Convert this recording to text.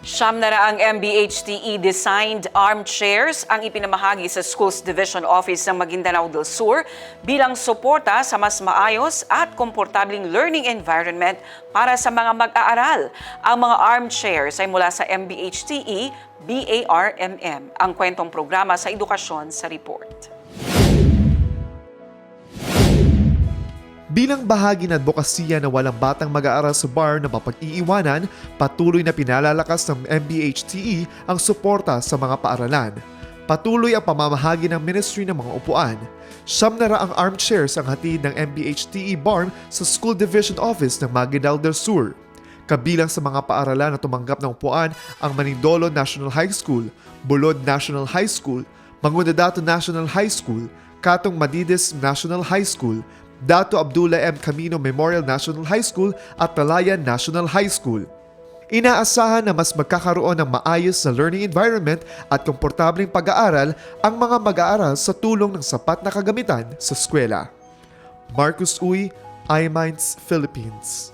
Siyam na raang MBHTE-designed armchairs ang ipinamahagi sa Schools Division Office ng Maguindanao del Sur bilang suporta sa mas maayos at komportabling learning environment para sa mga mag-aaral. Ang mga armchairs ay mula sa MBHTE BARMM. Ang kwentong programa sa edukasyon sa report. Bilang bahagi ng advokasya na walang batang mag-aaral sa bar na mapag-iiwanan, patuloy na pinalalakas ng MBHTE ang suporta sa mga paaralan. Patuloy ang pamamahagi ng Ministry ng mga upuan. Siyam na raang armchairs ang hatid ng MBHTE BARM sa School Division Office ng Maguindanao del Sur. Kabilang sa mga paaralan na tumanggap ng upuan ang Manindolo National High School, Bulod National High School, Mangudadato National High School, Katong Madides National High School, Dato Abdullah M. Camino Memorial National High School at Talayan National High School. Inaasahan na mas magkakaroon ng maayos na learning environment at komportableng pag-aaral ang mga mag-aaral sa tulong ng sapat na kagamitan sa eskwela. Marcus Uy, iMinds Philippines.